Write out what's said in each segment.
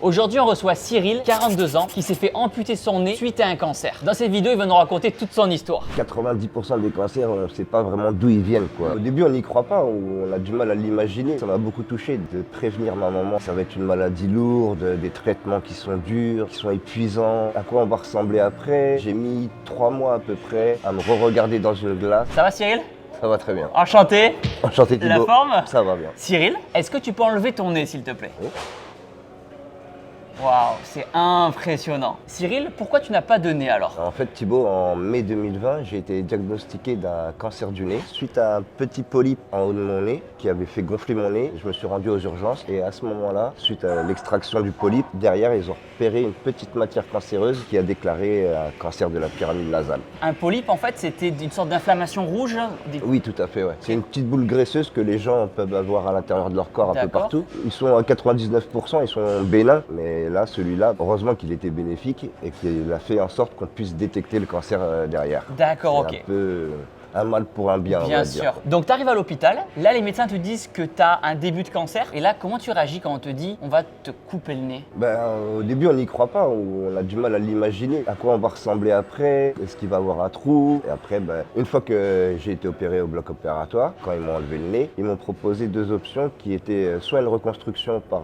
Aujourd'hui, on reçoit Cyril, 42 ans, qui s'est fait amputer son nez suite à un cancer. Dans cette vidéo, il va nous raconter toute son histoire. 90% des cancers, on ne sait pas vraiment d'où ils viennent, quoi. Au début, on n'y croit pas, on a du mal à l'imaginer. Ça m'a beaucoup touché de prévenir ma maman. Ça va être une maladie lourde, des traitements qui sont durs, qui sont épuisants. À quoi on va ressembler après? J'ai mis 3 mois à peu près à me re-regarder dans une glace. Ça va, Cyril? Ça va très bien. Enchanté. Enchanté Thibaut. La forme? Ça va bien. Cyril, est-ce que tu peux enlever ton nez, s'il te plaît? Oui. Waouh, c'est impressionnant. Cyril, pourquoi tu n'as pas de nez alors? En fait, Thibaut, en mai 2020, j'ai été diagnostiqué d'un cancer du nez suite à un petit polype en haut de mon nez qui avait fait gonfler mon nez. Je me suis rendu aux urgences et à ce moment-là, suite à l'extraction du polype, derrière, ils ont repéré une petite matière cancéreuse qui a déclaré un cancer de la pyramide nasale. Un polype, en fait, c'était une sorte d'inflammation rouge? Oui, tout à fait, ouais. C'est une petite boule graisseuse que les gens peuvent avoir à l'intérieur de leur corps un peu D'accord. partout. Ils sont à 99%, ils sont bénins, mais là, celui-là, heureusement qu'il était bénéfique et qu'il a fait en sorte qu'on puisse détecter le cancer derrière. D'accord, C'est ok. un peu un mal pour un bien, on Bien va sûr. dire. Donc tu arrives à l'hôpital, là les médecins te disent que tu as un début de cancer. Et là, comment tu réagis quand on te dit on va te couper le nez? Au début, on n'y croit pas, on a du mal à l'imaginer. À quoi on va ressembler après? Est-ce qu'il va avoir un trou? Et après, une fois que j'ai été opéré au bloc opératoire, quand ils m'ont enlevé le nez, ils m'ont proposé 2 options qui étaient soit une reconstruction par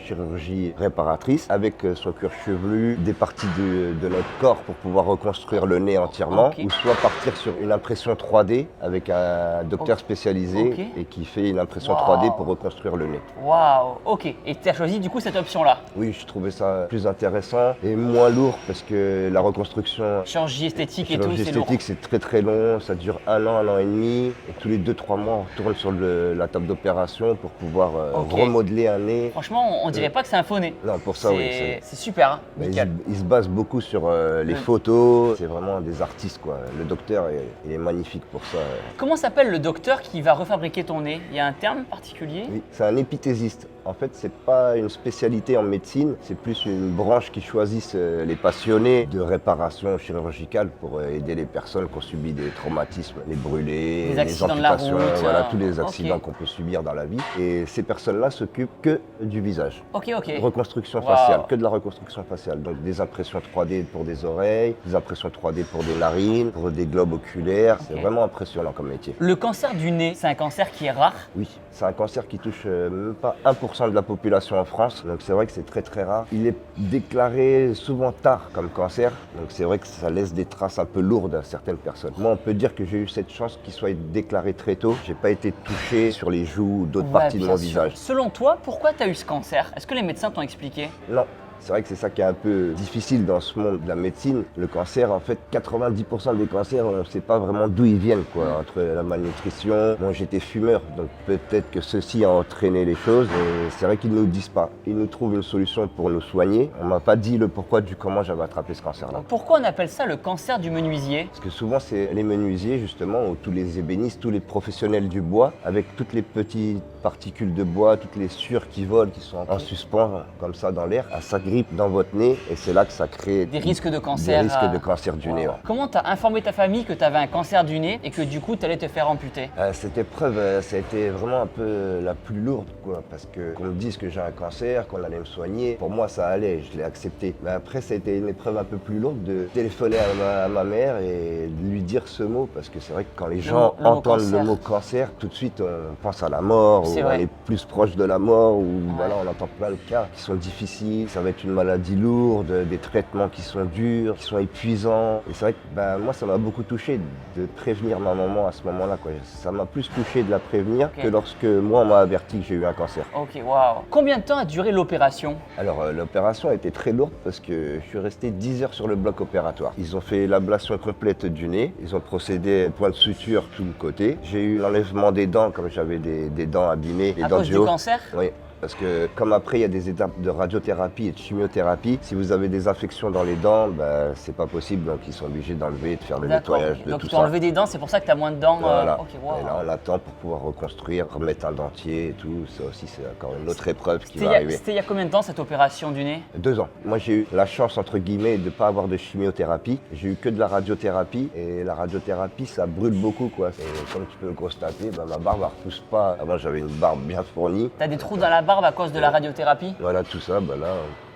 chirurgie réparatrice avec son cuir chevelu, des parties de notre corps pour pouvoir reconstruire le nez entièrement, Ok. ou soit partir sur une impression 3D avec un docteur spécialisé Ok. et qui fait une impression Wow. 3D pour reconstruire le nez. Waouh, ok. Et tu as choisi du coup cette option-là? Oui, je trouvais ça plus intéressant et moins lourd parce que la reconstruction Chirurgie esthétique et tout, chirurgie c'est lourd. esthétique, c'est très très long, ça dure un an et demi et tous les 2-3 mois on retourne sur la table d'opération pour pouvoir Ok. remodeler un nez. Franchement, on dirait pas que c'est un faux nez. Non, pour ça, oui. C'est super, hein. Mais Nickel. ils se basent beaucoup sur les photos, c'est vraiment des artistes quoi. Le docteur il est magnifique pour ça. Comment s'appelle le docteur qui va refabriquer ton nez? Il y a un terme particulier? Oui, c'est un épithésiste. En fait, c'est pas une spécialité en médecine, c'est plus une branche qui choisissent les passionnés de réparation chirurgicale pour aider les personnes qui ont subi des traumatismes, les brûlés, Les accidents de la route, voilà, tous les ok. accidents qu'on peut subir dans la vie. Et ces personnes-là s'occupent que du visage. Ok, ok. Reconstruction Wow. faciale, que de la reconstruction faciale. Donc des impressions 3D pour des oreilles, des impressions 3D pour des narines, pour des globes oculaires. C'est Ok. vraiment impressionnant comme métier. Le cancer du nez, c'est un cancer qui est rare. Oui, c'est un cancer qui touche même pas 1% de la population en France, donc c'est vrai que c'est très très rare. Il est déclaré souvent tard comme cancer, donc c'est vrai que ça laisse des traces un peu lourdes à certaines personnes. Moi, on peut dire que j'ai eu cette chance qu'il soit déclaré très tôt. J'ai pas été touché sur les joues ou d'autres Ouais, parties de bien mon sûr. visage. Selon toi, pourquoi tu as eu ce cancer? Est-ce que les médecins t'ont expliqué? Non. C'est vrai que c'est ça qui est un peu difficile dans ce monde de la médecine. Le cancer, en fait, 90% des cancers, on ne sait pas vraiment d'où ils viennent, quoi. Entre la malnutrition, moi j'étais fumeur, donc peut-être que ceci a entraîné les choses. Et c'est vrai qu'ils ne nous disent pas. Ils nous trouvent une solution pour nous soigner. On m'a pas dit le pourquoi du comment j'avais attrapé ce cancer-là. Pourquoi on appelle ça le cancer du menuisier? Parce que souvent, c'est les menuisiers, justement, ou tous les ébénistes, tous les professionnels du bois, avec toutes les petites particules de bois, toutes les sciures qui volent, qui sont en suspens, comme ça, dans l'air, ça grippe dans votre nez, et c'est là que ça crée Des risques de cancer. Des risques de cancer du nez, ouais. Comment t'as informé ta famille que tu avais un cancer du nez et que du coup tu allais te faire amputer? Cette épreuve, ça a été vraiment un peu la plus lourde, quoi, parce que qu'on me dise que j'ai un cancer, qu'on allait me soigner, pour moi ça allait, je l'ai accepté. Mais après, ça a été une épreuve un peu plus lourde de téléphoner à ma mère et de lui dire ce mot, parce que c'est vrai que quand les gens le mot entendent cancer. le mot cancer, tout de suite on pense à la mort, ou C'est on vrai. est plus proche de la mort, ou voilà, on entend plein de cas qui sont difficiles, ça va être une maladie lourde, des traitements qui sont durs, qui sont épuisants. Et c'est vrai que moi, ça m'a beaucoup touché de prévenir ma maman à ce moment-là, quoi. Ça m'a plus touché de la prévenir Ok. que lorsque moi, on m'a averti que j'ai eu un cancer. Ok, waouh. Combien de temps a duré l'opération? Alors, l'opération a été très lourde parce que je suis resté 10 heures sur le bloc opératoire. Ils ont fait l'ablation complète du nez, ils ont procédé au point de suture tout le côté. J'ai eu l'enlèvement des dents, comme j'avais des dents abîmées, les À dents cause du du haut. cancer? Oui. Parce que comme après il y a des étapes de radiothérapie et de chimiothérapie, si vous avez des infections dans les dents, c'est pas possible, donc ils sont obligés d'enlever et de faire le D'accord. nettoyage de Donc tout ils t'ont ça. enlevé des dents, c'est pour ça que tu as moins de dents. Voilà. Ok, waouh. Et là on attend pour pouvoir reconstruire, remettre un dentier et tout. Ça aussi c'est encore une autre épreuve qui C'était va arriver. il y a combien de temps cette opération du nez? 2 ans. Moi j'ai eu la chance entre guillemets de ne pas avoir de chimiothérapie. J'ai eu que de la radiothérapie et la radiothérapie ça brûle beaucoup quoi. Et comme tu peux le constater, ma barbe ne repousse pas. Avant j'avais une barbe bien fournie. T'as des trous dans la barbe à cause de la radiothérapie? Voilà, tout ça, bah là,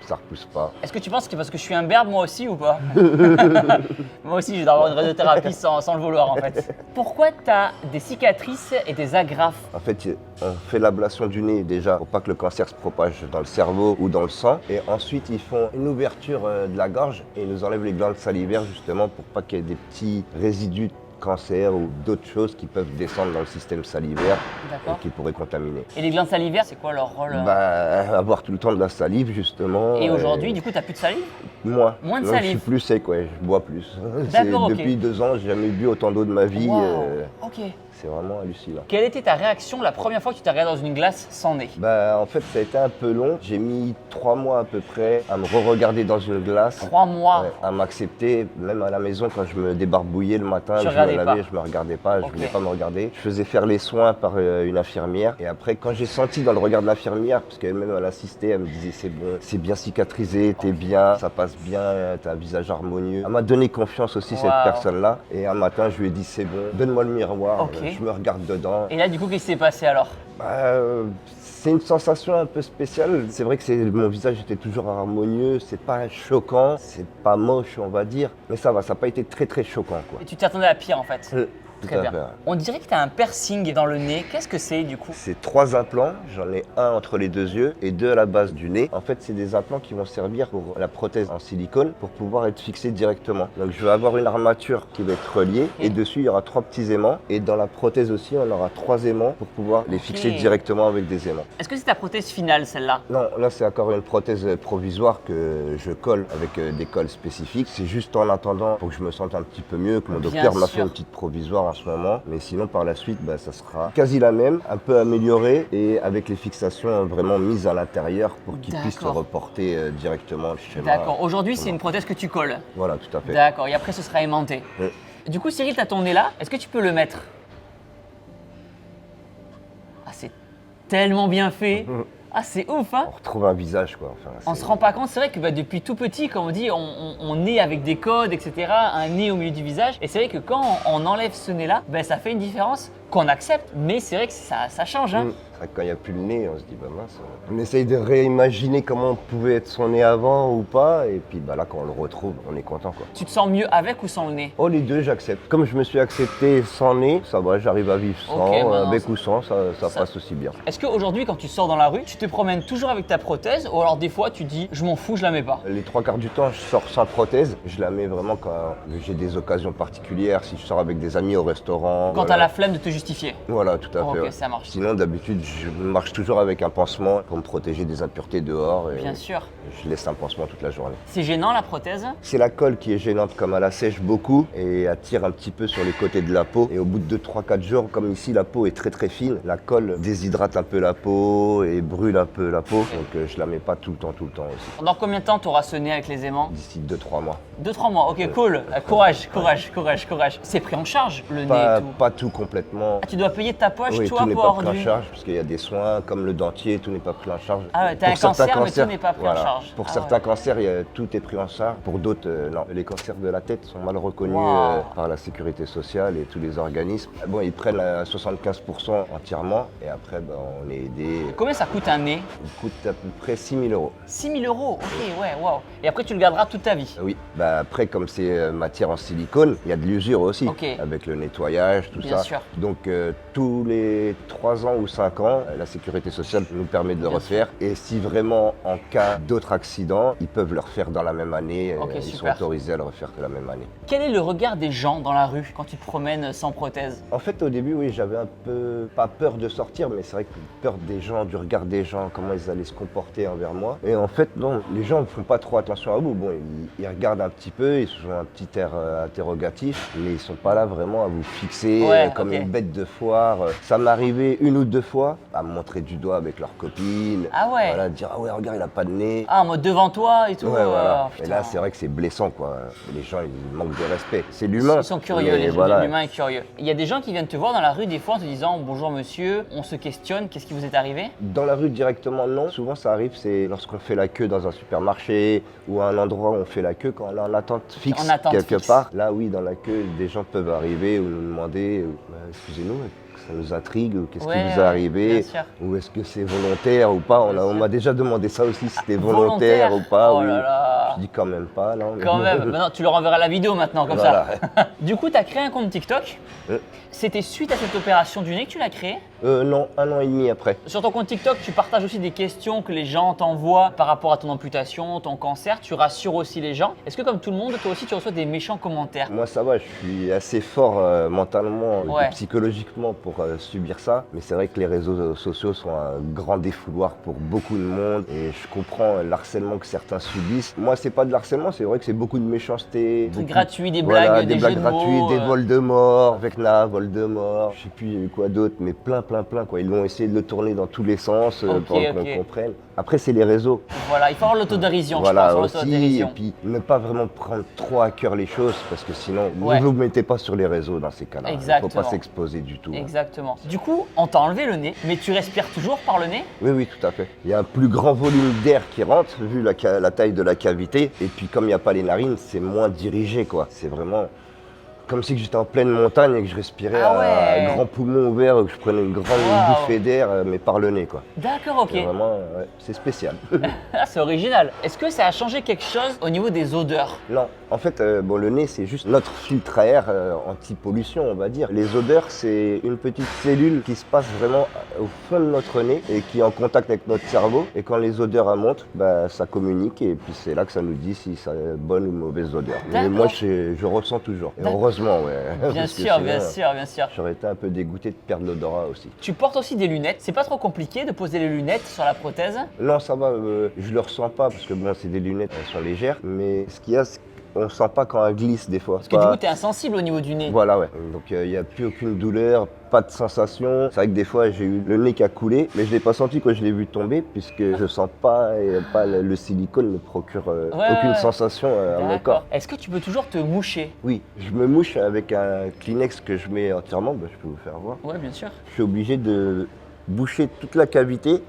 ça repousse pas. Est-ce que tu penses que c'est parce que je suis un berbe moi aussi ou pas? Moi aussi, je dois avoir une radiothérapie sans le vouloir en fait. Pourquoi tu as des cicatrices et des agrafes? En fait, on fait l'ablation du nez déjà pour pas que le cancer se propage dans le cerveau ou dans le sang. Et ensuite, ils font une ouverture de la gorge et ils nous enlèvent les glandes salivaires justement pour pas qu'il y ait des petits résidus de cancer ou d'autres choses qui peuvent descendre dans le système salivaire D'accord. et qui pourraient contaminer. Et les glandes salivaires, c'est quoi leur rôle? Avoir tout le temps de la salive justement. Et aujourd'hui, du coup, tu n'as plus de salive? Moins. Moins de Donc, salive. Je suis plus sec, ouais, je bois plus. D'accord, ok. Depuis 2 ans, j'ai jamais bu autant d'eau de ma vie. Wow. Ok. C'est vraiment hallucinant. Quelle était ta réaction la première fois que tu t'es regardé dans une glace sans nez? En fait, ça a été un peu long. J'ai mis 3 mois à peu près à me re-regarder dans une glace. 3 mois. Ouais, à m'accepter. Même à la maison, quand je me débarbouillais le matin, Tu je me regardais lavais, pas. je me regardais pas, je Ok. voulais pas me regarder. Je faisais faire les soins par une infirmière. Et après, quand j'ai senti dans le regard de l'infirmière, parce qu'elle-même elle assistait, elle me disait c'est bon, c'est bien cicatrisé, t'es bien, ça passe bien, t'as un visage harmonieux. Elle m'a donné confiance aussi, cette Wow. personne-là. Et un matin, je lui ai dit c'est bon, donne-moi le miroir, Ok. je me regarde dedans. Et là, du coup, qu'est-ce qui s'est passé alors? C'est une sensation un peu spéciale. C'est vrai que mon visage était toujours harmonieux. C'est pas choquant, c'est pas moche, on va dire. Mais ça va, ça n'a pas été très très choquant, quoi. Et tu t'attendais à pire en fait? Tout Très à bien. fait. On dirait que tu as un piercing dans le nez. Qu'est-ce que c'est du coup? C'est 3 implants. J'en ai un entre les 2 yeux et 2 à la base du nez. En fait, c'est des implants qui vont servir pour la prothèse en silicone pour pouvoir être fixée directement. Donc, je vais avoir une armature qui va être reliée et dessus, il y aura 3 petits aimants. Et dans la prothèse aussi, on aura 3 aimants pour pouvoir les fixer directement avec des aimants. Est-ce que c'est ta prothèse finale celle-là? Non, là c'est encore une prothèse provisoire que je colle avec des colles spécifiques. C'est juste en attendant pour que je me sente un petit peu mieux, que mon Bien docteur m'a fait sûr. une petite provisoire en ce moment. Mais sinon par la suite, ça sera quasi la même, un peu améliorée et avec les fixations vraiment mises à l'intérieur pour qu'ils puissent se D'accord. reporter directement le schéma. D'accord. Aujourd'hui, c'est une prothèse que tu colles. Voilà, tout à fait. D'accord. Et après, ce sera aimanté. Oui. Du coup, Cyril, tu as ton nez là. Est-ce que tu peux le mettre? Ah, c'est tellement bien fait. Ah, c'est ouf, hein? On retrouve un visage quoi. Enfin, On se rend pas compte, c'est vrai que depuis tout petit, comme on dit, on est avec des codes, etc., un nez au milieu du visage. Et c'est vrai que quand on enlève ce nez-là, ça fait une différence qu'on accepte, mais c'est vrai que ça change. Hein. C'est vrai que quand il n'y a plus le nez, on se dit mince. On essaye de réimaginer comment pouvait être son nez avant ou pas, et puis là quand on le retrouve, on est content quoi. Tu te sens mieux avec ou sans le nez? Oh les deux j'accepte. Comme je me suis accepté sans nez, ça va, j'arrive à vivre sans, Ok, maintenant, avec ou sans, ça passe aussi bien. Est-ce qu'aujourd'hui, quand tu sors dans la rue, tu te promènes toujours avec ta prothèse ou alors des fois tu dis je m'en fous, je la mets pas? Les 3 quarts du temps, je sors sans prothèse. Je la mets vraiment quand j'ai des occasions particulières, si je sors avec des amis au restaurant. Quand voilà. t'as la flemme de te justifier? Voilà, tout à fait. Ok, ouais. ça marche. Sinon, d'habitude, je marche toujours avec un pansement pour me protéger des impuretés dehors. Et Bien sûr. je laisse un pansement toute la journée. C'est gênant la prothèse? C'est la colle qui est gênante, comme elle assèche beaucoup et attire un petit peu sur les côtés de la peau. Et au bout de 3-4 jours, comme ici, la peau est très très fine, la colle déshydrate un peu la peau et brûle un peu la peau. Donc je la mets pas tout le temps aussi. Dans combien de temps tu auras ce nez avec les aimants? D'ici 2-3 mois. 2-3 mois, ok, cool. Courage. C'est pris en charge le nez et tout? Pas tout complètement. Ah, tu dois payer de ta poche, Oui, toi, tout n'est pour pas avoir pris en du... charge, parce qu'il y a des soins comme le dentier, tout n'est pas pris en charge. Ah ouais, t'as Pour un certains cancer, mais cancers, tout n'est pas pris en charge. Pour Ah certains ouais. cancers, tout est pris en charge. Pour d'autres, non. Les cancers de la tête sont mal reconnus Wow. par la sécurité sociale et tous les organismes. Bon, ils prennent à 75% entièrement, et après, on est aidé. Combien ça coûte un nez? Il coûte à peu près 6 000 euros. 6 000 euros, ok, ouais, waouh. Et après, tu le garderas toute ta vie? Oui, après, comme c'est matière en silicone, il y a de l'usure aussi, Ok. avec le nettoyage, tout Bien ça. sûr. Donc, tous les 3 ans ou 5 ans, la sécurité sociale nous permet de le Bien refaire. Et si vraiment, en cas d'autres accidents, ils peuvent le refaire dans la même année. Ok, ils sont super. autorisés à le refaire que la même année. Quel est le regard des gens dans la rue quand tu te promènes sans prothèse? En fait, au début, oui, j'avais un peu, pas peur de sortir, mais c'est vrai que peur des gens, du regard des gens, comment ils allaient se comporter envers moi. Et en fait, non, les gens ne font pas trop attention à vous. Bon, ils regardent un petit peu, ils ont un petit air interrogatif, mais ils sont pas là vraiment à vous fixer comme ok. une bête de foire. Ça m'est arrivé 1 ou 2 fois à me montrer du doigt avec leurs copines. Ah ouais. Voilà, dire ah ouais, regarde, il a pas de nez. Ah, en mode devant toi et tout. Ouais, voilà. putain. Et là, c'est vrai que c'est blessant, quoi. Les gens, ils manquent de respect. C'est l'humain. Ils sont curieux, mais voilà. l'humain est curieux. Il y a des gens qui viennent te voir dans la rue des fois en te disant bonjour monsieur, on se questionne, qu'est-ce qui vous est arrivé? Dans la rue directement, non. Souvent, ça arrive, c'est lorsqu'on fait la queue dans un supermarché ou à un endroit où on fait la queue quand on est en attente fixe En attente quelque fixe. part. Là, oui, dans la queue, des gens peuvent arriver ou nous demander excusez-nous, ça nous intrigue, qu'est-ce Ouais, qui vous est arrivé, bien sûr. ou est-ce que c'est volontaire ou pas. Bien On sûr. m'a déjà demandé ça aussi, si c'était volontaire ou pas. Oh oui. là là. Je dis quand même pas, non. mais- Quand même, maintenant tu leur enverras la vidéo maintenant comme Voilà. ça. Du coup, tu as créé un compte TikTok. Euh. C'était suite à cette opération du nez que tu l'as créé. Non, 1 an et demi après. Sur ton compte TikTok, tu partages aussi des questions que les gens t'envoient par rapport à ton amputation, ton cancer. Tu rassures aussi les gens. Est-ce que comme tout le monde, toi aussi tu reçois des méchants commentaires? Moi ça va, je suis assez fort mentalement Ouais. et psychologiquement pour subir ça. Mais c'est vrai que les réseaux sociaux sont un grand défouloir pour beaucoup de monde. Et je comprends l'harcèlement que certains subissent. Moi c'est pas de l'harcèlement, c'est vrai que c'est beaucoup de méchanceté. Des trucs beaucoup- gratuits, des Voilà, blagues, des des blagues jeux de gratuites, mots, des vols de mort, Vecna, vol de mort, je sais plus il y a eu quoi d'autre, mais plein quoi. Ils vont essayer de le tourner dans tous les sens Ok, pour qu'on ok. comprenne. Après c'est les réseaux. Voilà, il faut avoir l'autodérision, Voilà je pense, aussi, et l'autodérision. puis ne pas vraiment prendre trop à cœur les choses parce que sinon Ouais. ne vous mettez pas sur les réseaux dans ces cas-là. Il ne faut Exactement. pas s'exposer du tout. Exactement. Du coup, on t'a enlevé le nez, mais tu respires toujours par le nez? Oui, tout à fait. Il y a un plus grand volume d'air qui rentre vu la taille de la cavité et puis comme il n'y a pas les narines, c'est moins dirigé quoi. C'est vraiment comme si j'étais en pleine montagne et que je respirais Ah ouais. à grand poumon ouvert, que je prenais une grande Waouh. bouffée d'air mais par le nez quoi. D'accord, ok. C'est vraiment, ouais, c'est spécial. Ah, c'est original. Est-ce que ça a changé quelque chose au niveau des odeurs? Non, en fait, le nez, c'est juste notre filtre à air anti-pollution, on va dire. Les odeurs, c'est une petite cellule qui se passe vraiment au fond de notre nez et qui est en contact avec notre cerveau. Et quand les odeurs montent, bah, ça communique et puis c'est là que ça nous dit si ça a bonne ou mauvaise odeur. Mais D'accord. moi, je ressens toujours. Et D'accord. heureusement, ouais. Bien Parce que sûr, sinon, bien sûr, bien sûr. J'aurais été un peu dégoûté de perdre l'odorat aussi. Tu portes aussi des lunettes. C'est pas trop compliqué de poser les lunettes sur la prothèse? Non, ça va, je le ressens pas parce que bon, c'est des lunettes, elles sont légères. Mais ce qu'il y a, c'est qu'on sent pas quand elles glissent des fois. Parce que du coup, tu es insensible au niveau du nez. Voilà, ouais. Donc il n'y a plus aucune douleur, pas de sensation. C'est vrai que des fois j'ai eu le nez qui a coulé, mais je ne l'ai pas senti quand je l'ai vu tomber, puisque je sens pas et pas le silicone ne procure aucune ouais. sensation à mon D'accord. corps. Est-ce que tu peux toujours te moucher? Oui, je me mouche avec un Kleenex que je mets entièrement, bah, je peux vous faire voir. Ouais, bien sûr. Je suis obligé de boucher toute la cavité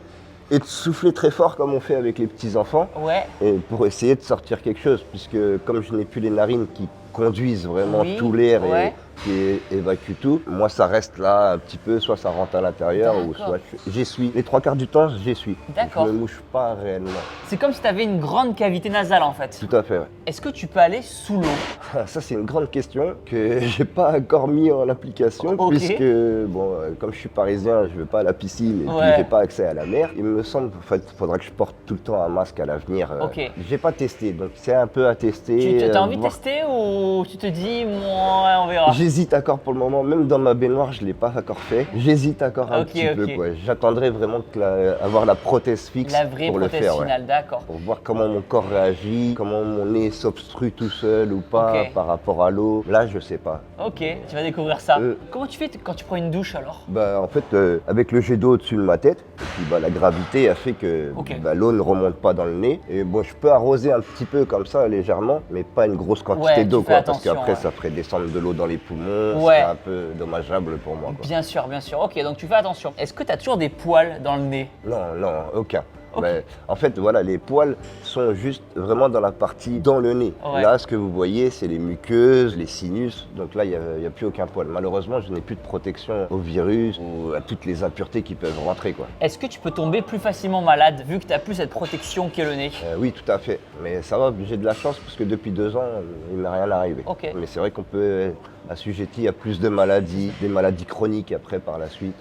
et de souffler très fort comme on fait avec les petits enfants. Ouais. Et pour essayer de sortir quelque chose, puisque comme je n'ai plus les narines qui conduisent vraiment Oui, tout l'air ouais. et qui évacue tout, moi ça reste là un petit peu, soit ça rentre à l'intérieur ou D'accord. soit j'essuie. Les 3/4 du temps, j'essuie. D'accord. Je ne me mouche pas réellement. C'est comme si tu avais une grande cavité nasale en fait. Tout à fait, ouais. Est-ce que tu peux aller sous l'eau? Ah, ça c'est une grande question que j'ai pas encore mis en application Ok. puisque bon, comme je suis parisien, je vais pas à la piscine et puis Ouais. j'ai pas accès à la mer. Il me semble qu'il faudra que je porte tout le temps un masque à l'avenir. Ok. J'ai pas testé, donc c'est un peu à tester. Tu as envie de voir. tester ou tu te dis, moi, on verra? J'hésite encore pour le moment, même dans ma baignoire, je l'ai pas encore fait. J'hésite encore un Ok, petit peu. ok. Quoi. J'attendrai vraiment avoir la prothèse fixe La vraie pour le prothèse faire. Ouais. finale, d'accord. Pour voir comment mon corps réagit, comment mon nez s'obstrue tout seul ou pas Ok. par rapport à l'eau. Là, je sais pas. Ok, tu vas découvrir ça. Euh. Comment tu fais quand tu prends une douche alors? Bah, en fait, avec le jet d'eau au-dessus de ma tête, et puis bah, la gravité a fait que Ok. bah, l'eau ne remonte pas dans le nez. Et bon, je peux arroser un petit peu comme ça, légèrement, mais pas une grosse Ouais, quantité tu d'eau, fais quoi, parce attention, qu'après, ouais. ça ferait descendre de l'eau dans les poumons. Ouais. C'est un peu dommageable pour moi. Quoi. Bien sûr, bien sûr. Ok, donc tu fais attention. Est-ce que tu as toujours des poils dans le nez? Non, aucun. Ok. Mais, en fait, voilà, les poils sont juste vraiment dans la partie dans le nez. Ouais. Là, ce que vous voyez, c'est les muqueuses, les sinus. Donc là, il n'y a plus aucun poil. Malheureusement, je n'ai plus de protection au virus ou à toutes les impuretés qui peuvent rentrer. Quoi. Est-ce que tu peux tomber plus facilement malade vu que tu n'as plus cette protection qu'est le nez? Oui, tout à fait. Mais ça va, j'ai de la chance parce que depuis 2 ans, il ne m'est rien arrivé. Ok. Mais c'est vrai qu'on peut être assujetti à plus de maladies, des maladies chroniques après par la suite.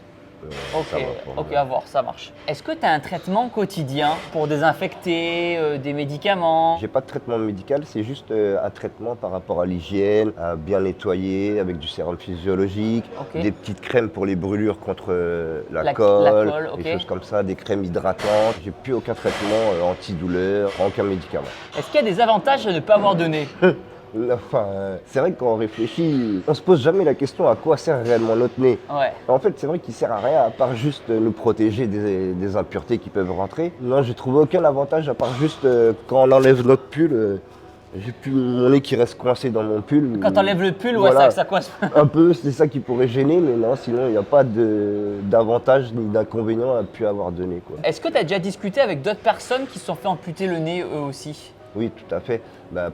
Ça va pour Ok, moi. à voir, ça marche. Est-ce que tu as un traitement quotidien pour désinfecter, des médicaments? J'ai pas de traitement médical, c'est juste un traitement par rapport à l'hygiène, à bien nettoyer avec du sérum physiologique, Ok. des petites crèmes pour les brûlures contre la La colle, colle, ok. des choses comme ça, des crèmes hydratantes. J'ai plus aucun traitement antidouleur, aucun médicament. Est-ce qu'il y a des avantages de ne pas avoir de nez? Enfin, c'est vrai que quand on réfléchit, on se pose jamais la question à quoi sert réellement notre nez. Ouais. En fait, c'est vrai qu'il sert à rien à part juste nous protéger des impuretés qui peuvent rentrer. Non, j'ai trouvé aucun avantage à part juste quand on enlève notre pull, j'ai plus mon nez qui reste coincé dans mon pull. Quand t'enlèves le pull, Voilà. ouais, ça coince. Un peu, c'est ça qui pourrait gêner, mais non, sinon il n'y a pas d'avantage ni d'inconvénient à plus avoir de nez, quoi. Est-ce que tu as déjà discuté avec d'autres personnes qui se sont fait amputer le nez eux aussi? Oui, tout à fait.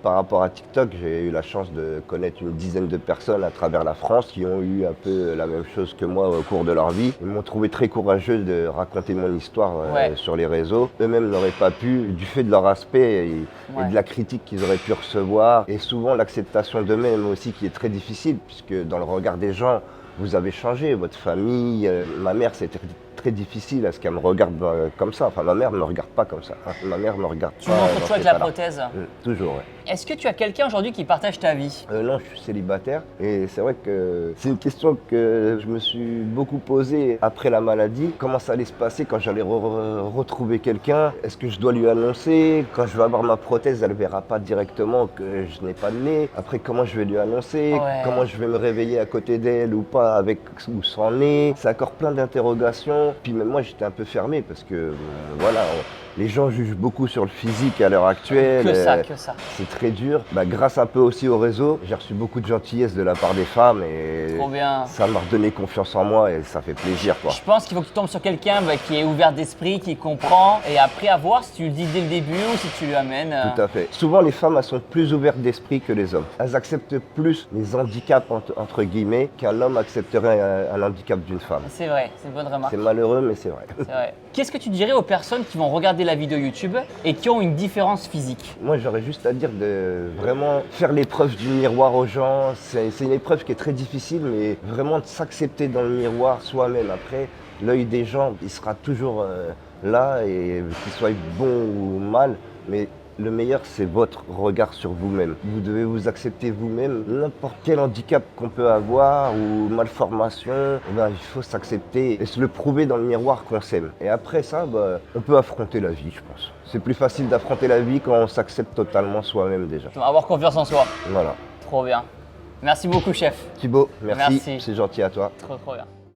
Par rapport à TikTok, j'ai eu la chance de connaître une dizaine de personnes à travers la France qui ont eu un peu la même chose que moi au cours de leur vie. Ils m'ont trouvé très courageux de raconter mon histoire Ouais. sur les réseaux. Eux-mêmes n'auraient pas pu, du fait de leur aspect et Ouais. de la critique qu'ils auraient pu recevoir. Et souvent l'acceptation d'eux-mêmes aussi qui est très difficile, puisque dans le regard des gens, vous avez changé, votre famille. Ma mère, c'était très difficile à ce qu'elle me regarde comme ça. Enfin, ma mère ne me regarde pas comme ça. Ma mère me regarde Tu pas montres dans toujours cet avec la état-là. prothèse. Toujours, ouais. Est-ce que tu as quelqu'un aujourd'hui qui partage ta vie? Non, je suis célibataire et c'est vrai que c'est une question que je me suis beaucoup posée après la maladie. Comment ça allait se passer quand j'allais retrouver quelqu'un? Est-ce que je dois lui annoncer? Quand je vais avoir ma prothèse, elle ne verra pas directement que je n'ai pas de nez. Après, comment je vais lui annoncer? Ouais. Comment je vais me réveiller à côté d'elle ou pas avec ou sans nez? C'est encore plein d'interrogations. Puis même moi, j'étais un peu fermé parce que voilà, les gens jugent beaucoup sur le physique à l'heure actuelle. Que ça, que ça. C'est très dur. Grâce un peu aussi au réseau, j'ai reçu beaucoup de gentillesse de la part des femmes et Trop bien. ça m'a redonné confiance en moi et ça fait plaisir, quoi. Je pense qu'il faut que tu tombes sur quelqu'un qui est ouvert d'esprit, qui comprend, et après à voir si tu le dis dès le début ou si tu lui amènes. Tout à fait. Souvent, les femmes, elles sont plus ouvertes d'esprit que les hommes. Elles acceptent plus les handicaps, entre guillemets, qu'un homme accepterait un handicap d'une femme. C'est vrai, c'est une bonne remarque. C'est malheureux, mais c'est vrai. C'est vrai. Qu'est-ce que tu dirais aux personnes qui vont regarder la vidéo YouTube et qui ont une différence physique? Moi, j'aurais juste à dire de vraiment faire l'épreuve du miroir aux gens. C'est une épreuve qui est très difficile, mais vraiment de s'accepter dans le miroir soi-même. Après, l'œil des gens, il sera toujours là, et qu'il soit bon ou mal, mais le meilleur, c'est votre regard sur vous-même. Vous devez vous accepter vous-même. N'importe quel handicap qu'on peut avoir ou malformation, il faut s'accepter et se le prouver dans le miroir qu'on s'aime. Et après ça, on peut affronter la vie, je pense. C'est plus facile d'affronter la vie quand on s'accepte totalement soi-même déjà. Avoir confiance en soi. Voilà. Trop bien. Merci beaucoup, chef. Thibaut, merci. Merci. C'est gentil à toi. Trop bien.